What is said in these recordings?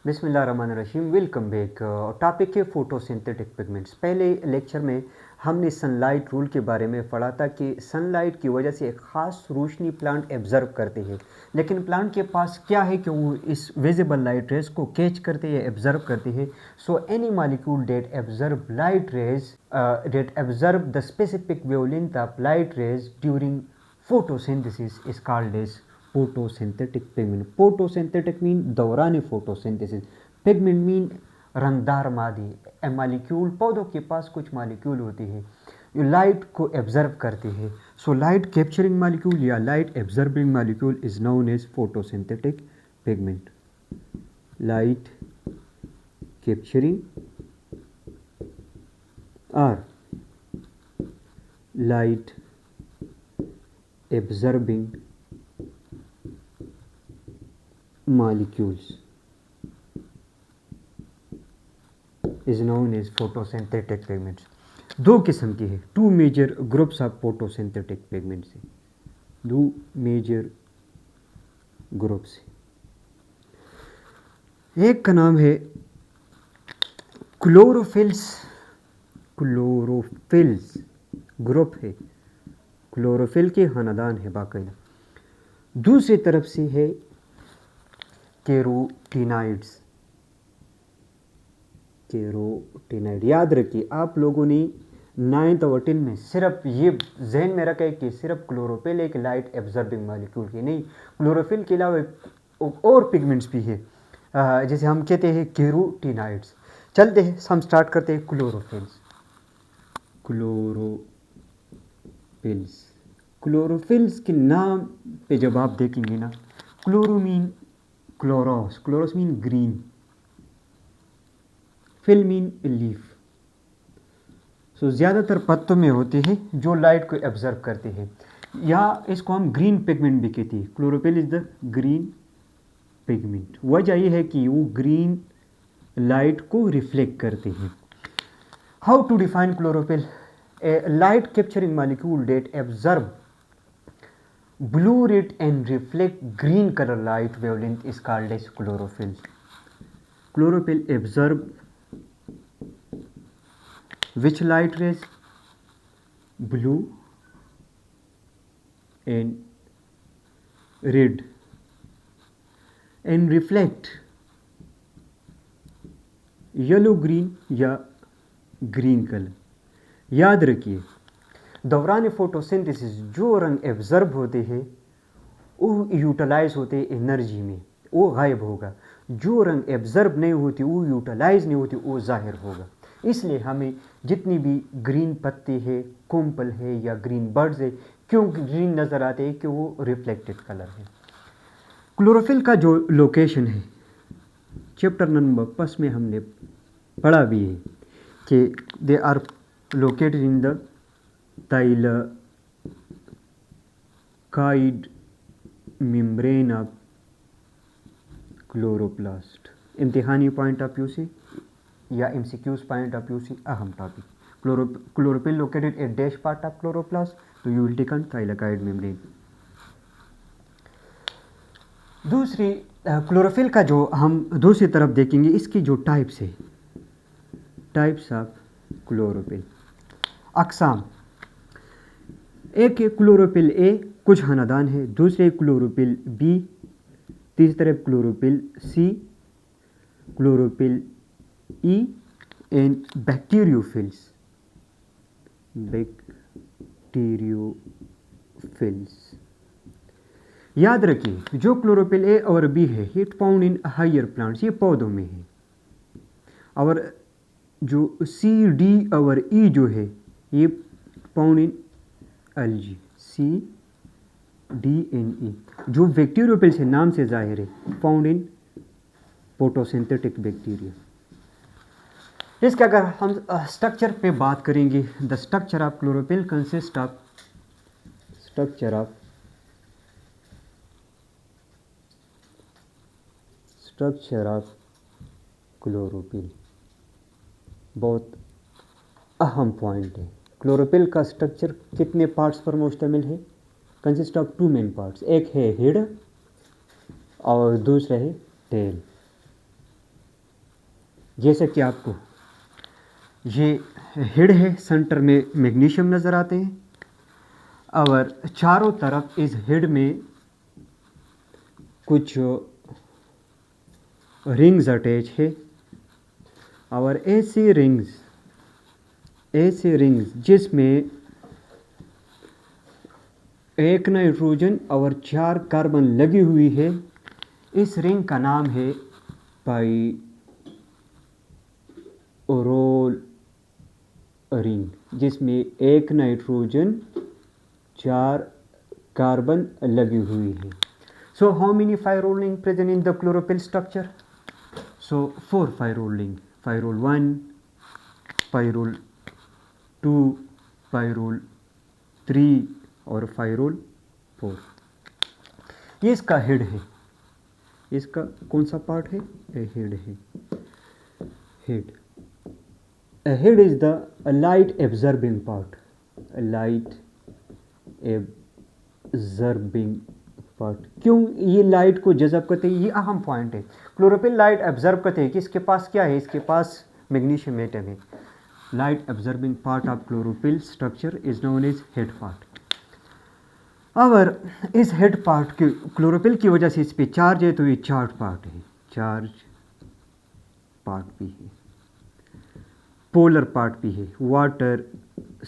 बिस्मिल्लाहिर्रहमानिर्रहीम। Welcome back. Topic है photosynthetic pigments. पहले लेक्चर में हमने सनलाइट रूल के बारे में पढ़ा था कि सनलाइट की वजह से एक ख़ास रोशनी प्लांट एब्जर्व करते हैं, लेकिन प्लांट के पास क्या है कि वो इस विजिबल लाइट रेज को कैच करते हैं, एब्जर्व करते हैं। So any molecule that absorb light rays that absorb the specific wavelength of light rays during photosynthesis is called as photosynthetic pigment. Photosynthetic mean दौरान photosynthesis, pigment mean रंगदार मादी। A molecule, पौधों के पास कुछ molecule होती है जो लाइट को absorb करती है। सो लाइट कैप्चरिंग मालिक्यूल या light absorbing molecule is known as photosynthetic pigment. Light capturing और light absorbing molecules is known as photosynthetic pigments. दो किस्म की है, two major groups of photosynthetic pigments है, दो मेजर ग्रुप्स है। एक का नाम है क्लोरोफिल्स, क्लोरोफिल्स ग्रुप है, क्लोरोफिल के खानदान है बाकायदा। दूसरी तरफ से है कैरोटीनाइड्स, कैरोटीनाइड। याद रखिए, आप लोगों ने 9th और 10th में सिर्फ ये जहन में रखा है कि सिर्फ क्लोरोफिल एक लाइट एब्जर्विंग मॉलिक्यूल की नहीं, क्लोरोफिल के अलावा और पिगमेंट्स भी है, जैसे हम कहते हैं कैरोटीनाइड्स। चलते हैं, हम स्टार्ट करते हैं क्लोरोफिल्स। क्लोरोफिल्स के नाम पे जब आप देखेंगे ना, chloro mean chloros, chloros mean green, phyll mean leaf. So ज़्यादातर पत्तों में होते हैं जो लाइट को एब्जर्व करते हैं, या इसको हम ग्रीन पिगमेंट भी कहते हैं। Chlorophyll is the green pigment. वजह यह है कि वो ग्रीन लाइट को रिफ्लेक्ट करते हैं। How to define chlorophyll? A light capturing molecule that absorb blue red and reflect green color light wavelength is called as chlorophyll. Chlorophyll absorb which light rays? Blue and red, and reflect yellow green या green color। याद रखिए, दौरान photosynthesis जो रंग एब्जर्व होते हैं वो utilise होते हैं एनर्जी में, वो गायब होगा। जो रंग एब्जर्व नहीं होती, वो यूटिलाइज नहीं होती, वो जाहिर होगा। इसलिए हमें जितनी भी ग्रीन पत्ते है, कोम्पल है या ग्रीन बर्ड्स है, क्यों ग्रीन नज़र आते हैं? कि वो रिफ्लेक्टेड कलर है। क्लोरोफिल का जो लोकेशन है, चैप्टर नंबर 5 में हमने पढ़ा भी है कि they are located in the thylakoid membrane of chloroplast। इम्तिहानी पॉइंट ऑफ व्यू से या MCQs पॉइंट ऑफ व्यू से अहम topic. Chlorophyll located at dash part of chloroplast, तो you will take on thylakoid membrane. दूसरी क्लोरोफिल का जो हम दूसरी तरफ देखेंगे, इसकी जो टाइप्स है, टाइप्स ऑफ क्लोरोफिल, अक़साम। एक है क्लोरोफिल ए, कुछ खानदान है। दूसरे क्लोरोफिल बी, तीसरे chlorophyll C, chlorophyll E and bacteriophylls, bacteriophylls. याद रखिए, जो क्लोरोफिल ए और बी है, it found in higher plants, ये पौधों में है। और जो सी डी और ई जो है, ये found in algae, C D and E. जो बैक्टीरियोफिल से नाम से जाहिर है, फाउंड इन फोटोसिंथेटिक बैक्टीरिया। इसके अगर हम स्ट्रक्चर पे बात करेंगे, the structure of chlorophyll consist of structure of chlorophyll. बहुत अहम पॉइंट है। क्लोरोफिल का स्ट्रक्चर कितने पार्ट्स पर मुश्तमिल है? Consist of 2 main parts. एक है हेड और दूसरा है टेल। जैसे कि आपको ये हेड है, सेंटर में मैग्नीशियम नज़र आते हैं और चारों तरफ इस हेड में कुछ रिंग्स अटैच है और ऐसी रिंग्स जिसमें एक नाइट्रोजन और 4 कार्बन लगी हुई है, इस रिंग का नाम है पाइरोल रिंग, जिसमें एक नाइट्रोजन 4 कार्बन लगी हुई है। So how many pyrrole ring present in the chlorophyll structure? So 4 pyrrole ring, pyrrole 1, pyrrole 2, pyrrole 3 और pyrrole 4। ये इसका हेड है, इसका कौन सा पार्ट है? हेड है। Head is the light absorbing part, light absorbing part. क्यों ये लाइट को जज़ब करते हैं, ये अहम पॉइंट है। क्लोरोफिल लाइट एब्जॉर्ब करते हैं कि इसके पास क्या है, इसके पास मैग्नीशियम एटम है। Light absorbing part of chlorophyll structure is known as head part. और इस हेड पार्ट के क्लोरोफिल की वजह से इस पे चार्ज है, तो ये चार्ज पार्ट है, चार्ज पार्ट भी है, पोलर पार्ट भी है, वाटर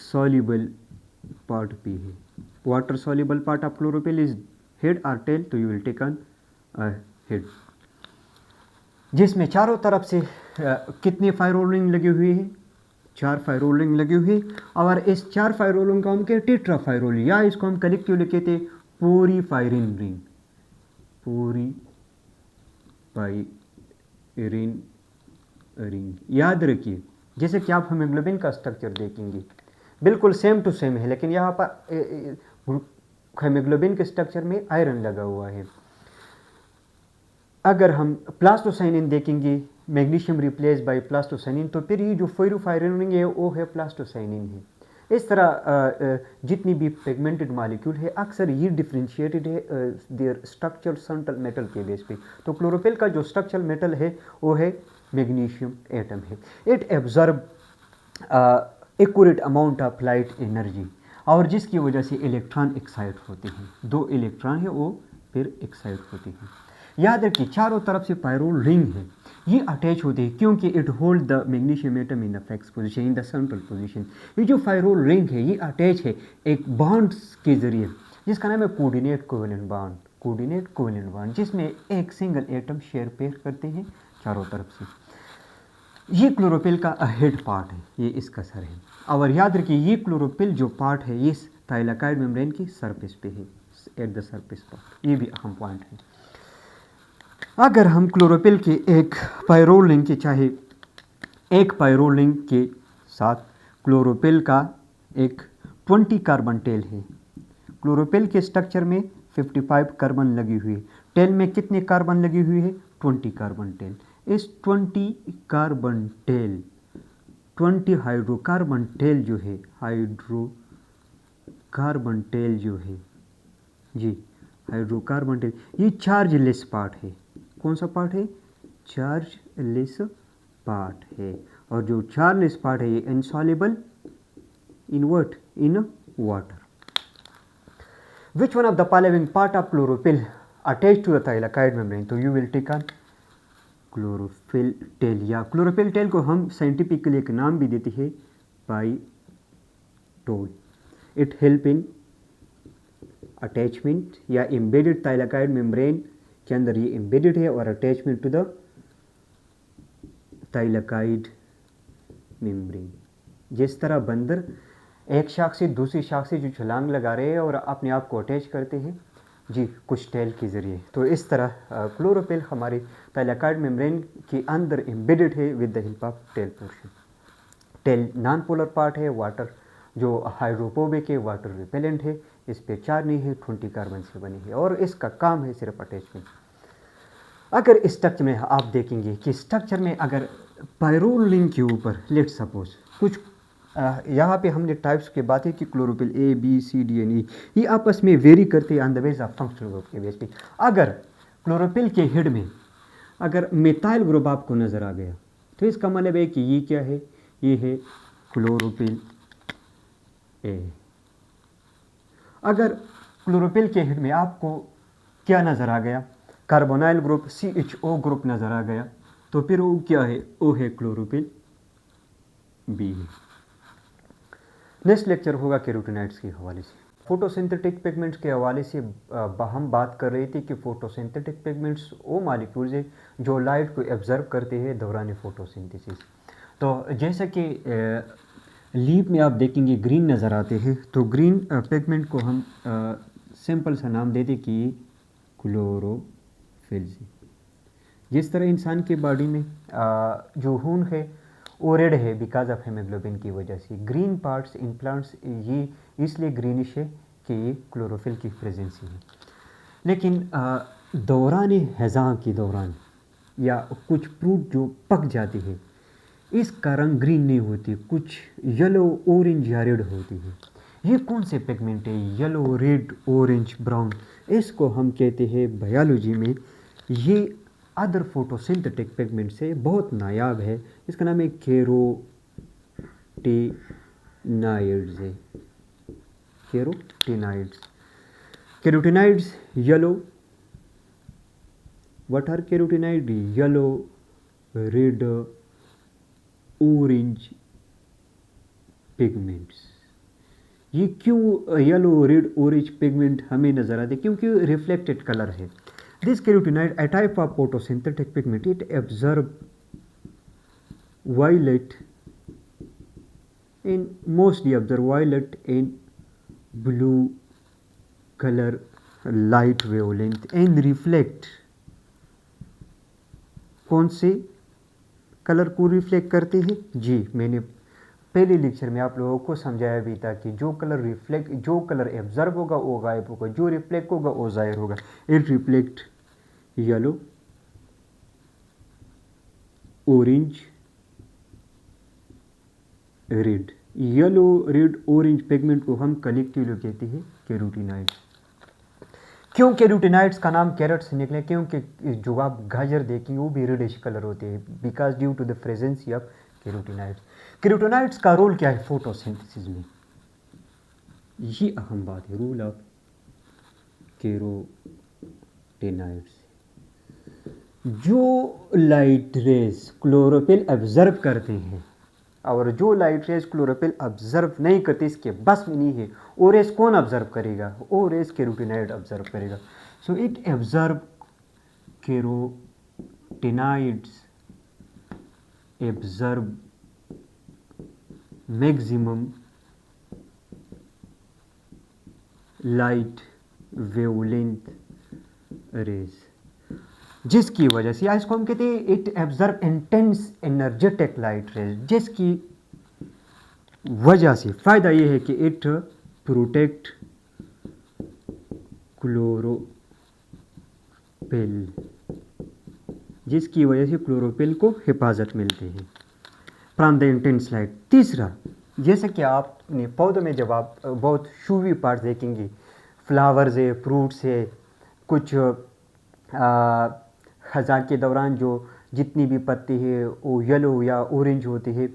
सॉल्युबल पार्ट भी है। Water soluble part of chlorophyll is head और टेल, तो you will take on head, जिसमें चारों तरफ से कितने फायरोल रिंग लगी हुई है? 4 फायरोल रिंग लगी हुई। और इस 4 फायरोल रिंग को हम कहते हैं टेट्राफायरोल, या इसको हम कलेक्टिवली कहते हैं पोरीफायरिन रिंग, पोरीफायरिन रिंग। याद रखिए, जैसे कि आप हीमोग्लोबिन का स्ट्रक्चर देखेंगे बिल्कुल सेम टू सेम है, लेकिन यहाँ पर हीमोग्लोबिन के स्ट्रक्चर में आयरन लगा हुआ है। अगर हम प्लास्टोसाइनिन देखेंगे, मैग्नीशियम रिप्लेस बाय प्लास्टोसाइनिन, तो फिर ये जो फोरीफायरिन रिंग है वो है प्लास्टोसाइनिन है। इस तरह जितनी भी पिगमेंटेड मॉलिक्यूल है अक्सर ये डिफ्रेंशिएटेड है देयर स्ट्रक्चरल सेंट्रल मेटल के बेस पे। तो क्लोरोफिल का जो स्ट्रक्चरल मेटल है वो है मैग्नीशियम एटम है। It absorb accurate amount of light energy, और जिसकी वजह से इलेक्ट्रॉन एक्साइट होते हैं। 2 इलेक्ट्रॉन है वो फिर एक्साइट होते हैं। याद रखिए, चारों तरफ से पायरोल रिंग है, ये अटैच होते हैं क्योंकि it hold the magnesium atom in the fix position, in the central position. ये जो पायरोल रिंग है ये अटैच है एक बॉन्ड्स के जरिए, जिसका नाम है coordinate covalent bond, coordinate covalent bond, जिसमें एक सिंगल एटम शेयर पेयर करते हैं चारों तरफ से। ये क्लोरोफिल का हेड पार्ट है, ये इसका सर है। और याद रखिए, ये क्लोरोफिल जो पार्ट है ये थाइलाकाइड मेम्ब्रेन की सरफेस पे है, एट द सरफेस पार्ट। ये भी अहम पॉइंट है। अगर हम क्लोरोफिल के एक पायरोल रिंग के, चाहे एक पायरोल रिंग के साथ क्लोरोफिल का एक 20 कार्बन टेल है। क्लोरोफिल के स्ट्रक्चर में 55 कार्बन लगी हुई है। टेल में कितने कार्बन लगी हुई है? 20 कार्बन टेल। इस 20 कार्बन टेल, 20 हाइड्रोकार्बन टेल जो है, हाइड्रोकार्बन टेल जो है जी, हाइड्रोकार्बन टेल, ये चार्जलेस पार्ट है। कौन सा पार्ट है? चार्जलेस पार्ट है। और जो चार्जलेस पार्ट है ये insoluble in what? In water. Which one of the following part of chlorophyll attached to the thylakoid membrane? तो you will take on chlorophyll tail, या क्लोरोफिल टेल को हम साइंटिफिकली एक नाम भी देते हैं phytol. It help in attachment या एम्बेडेड थाइलाकाइड मेम्ब्रेन के अंदर ये एम्बेडेड है और attachment to the thylakoid membrane. जिस तरह बंदर एक शाख से दूसरी शाख से जो छलांग लगा रहे हैं और अपने आप को अटैच करते हैं जी कुछ टेल के ज़रिए, तो इस तरह क्लोरोफिल हमारे थाइलाकाइड मेम्ब्रेन के अंदर एम्बेडेड है with the help of tail portion. Tail non polar part है, वाटर जो हाइड्रोफोबिक है, वाटर रिपेलेंट है, इस पे चार्ज नहीं है, 20 कार्बन से बनी है और इसका काम है सिर्फ अटैचमेंट। अगर इस स्ट्रक्चर में आप देखेंगे कि स्ट्रक्चर में अगर पायरोल रिंग के ऊपर लेट सपोज कुछ यहाँ पे हमने टाइप्स की बात है कि chlorophyll A B C D and E ये आपस में वेरी करते हैं on the base of functional group के बेस पे। अगर क्लोरोफिल के हेड में अगर मिथाइल ग्रुप आपको नज़र आ गया, तो इसका मतलब है कि ये क्या है, ये है क्लोरोफिल ए। अगर क्लोरोफिल के हेड में आपको क्या नज़र आ गया, कार्बोनाइल ग्रुप CHO ग्रुप नज़र आ गया, तो फिर वो क्या है, वो है क्लोरोफिल बी। नेक्स्ट लेक्चर होगा कैरोटीनॉइड्स के हवाले से। फोटोसिंथेटिक पिगमेंट्स के हवाले से हम बात कर रहे थे कि फोटोसिंथेटिक पिगमेंट्स वो मॉलिक्यूल्स है जो लाइट को एब्जर्व करते हैं दौरान फोटोसिंथेसिस। तो जैसा कि लीफ में आप देखेंगे ग्रीन नज़र आते हैं, तो ग्रीन पिगमेंट को हम सिंपल सा नाम देते कि क्लोरोफिल। जिस तरह इंसान के बॉडी में जो खून है वो रेड है बिकॉज ऑफ हेमोग्लोबिन की वजह से, ग्रीन पार्ट्स इन प्लांट्स ये इसलिए ग्रीनिश है कि ये क्लोरोफिल की प्रेजेंसी है। लेकिन दौरान हैज़ा के दौरान या कुछ फ्रूट जो पक जाती है इसका रंग ग्रीन नहीं होती, कुछ येलो ऑरेंज या रेड होती है। ये कौन से पिगमेंट है, येलो रेड ऑरेंज ब्राउन, इसको हम कहते हैं बायोलॉजी में, ये अदर फोटोसिंथेटिक पिगमेंट से बहुत नायाब है। इसका नाम है कैरोटीनॉइड्स है, carotenoids. Carotenoids yellow, what are carotenoid, yellow red orange pigments. ये क्यों येलो रेड ऑरेंज पिगमेंट हमें नजर आते, क्योंकि रिफ्लेक्टेड कलर है। This carotenoid, a type of photosynthetic pigment, it absorbs violet in mostly absorb violet and blue color light wavelength and reflect। कौन से colour को रिफ्लेक्ट करते हैं जी, मैंने पहले लेक्चर में आप लोगों को समझाया भी था कि जो कलर एब्जर्व होगा वो गायब होगा, जो रिफ्लेक्ट होगा वो जाहिर होगा। It reflect yellow orange red, yellow red orange pigment को हम कलेक्टिवली कहते हैं कैरोटीनॉइड। क्यों कैरोटीनॉइड्स का नाम कैरेट से निकले, क्योंकि जो आप गाजर देखेंगे वो भी रेडिश कलर होते हैं because due to the presence of carotenoids. Carotenoids का रोल क्या है फोटोसिंथेसिस में, ये अहम बात है, रोल ऑफ कैरोटीनॉइड्स। जो लाइट रेज क्लोरोफिल ऑब्जर्व करते हैं और जो लाइट रेज क्लोरोफिल ऑब्जर्व नहीं करते इसके बस में नहीं है, वो रेज कौन ऑब्जर्व करेगा, वो रेज कैरोटीनॉइड ऑब्जर्व करेगा। So it observe carotenoids observe maximum light wavelength rays, जिसकी वजह से इसको हम कहते हैं it absorb intense energetic light rays, जिसकी वजह से फ़ायदा ये है कि इट प्रोटेक्ट क्लोरोफिल, जिसकी वजह से क्लोरोफिल को हिफाजत मिलती है फ्रॉम द इंटेंस लाइट। तीसरा, जैसे कि आपने पौधों में जब आप बहुत शूवी पार्ट्स देखेंगे, फ्लावर्स है, फ्रूट्स है, कुछ ख़ज़ां के दौरान जो जितनी भी पत्ती है वो येलो या ऑरेंज होती है,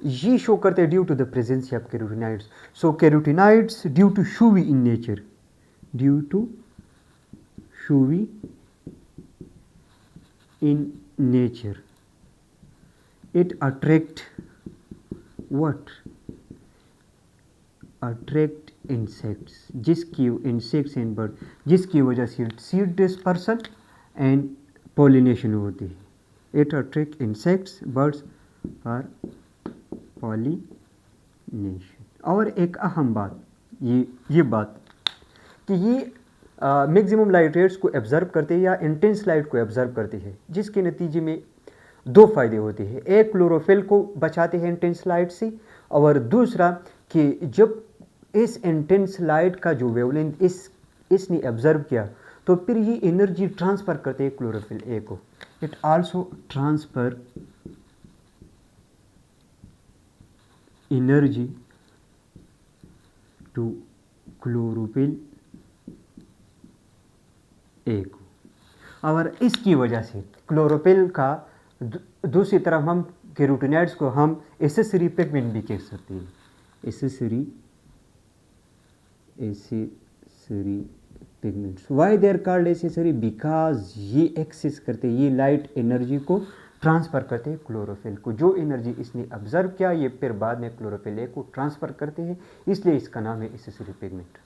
ये शो करते हैं due to the presence of carotenoids. So carotenoids due to showy in nature, due to showy in nature, it attract what, attract insects, जिसकी insects and bird, जिसकी वजह से seed dispersal and pollination होती है। it attract insects birds for pollination। और एक अहम बात ये बात कि ये मैक्सिमम लाइट रेट्स को एब्जर्व करते हैं या इंटेंस लाइट को एब्जर्व करते हैं, जिसके नतीजे में दो फायदे होते हैं। एक, क्लोरोफिल को बचाते हैं इंटेंस लाइट से, और दूसरा कि जब इस इंटेंस लाइट का जो वेवलेंथ इसने ऑब्जर्व किया तो फिर ये एनर्जी ट्रांसफ़र करते हैं क्लोरोफिल ए को। It also transfer energy to chlorophyll A को, और इसकी वजह से क्लोरोफिल का दूसरी तरफ हम कैरोटीनॉइड्स को हम एसेसरी पिगमेंट भी कह सकते हैं। Accessory pigments, why they are called accessory, because ये एक्सेस करते हैं, ये लाइट एनर्जी को ट्रांसफ़र करते हैं क्लोरोफिल को। जो एनर्जी इसने ऑब्जर्व किया ये फिर बाद में क्लोरोफिल ए को ट्रांसफ़र करते हैं, इसलिए इसका नाम है एसेसरी पिगमेंट।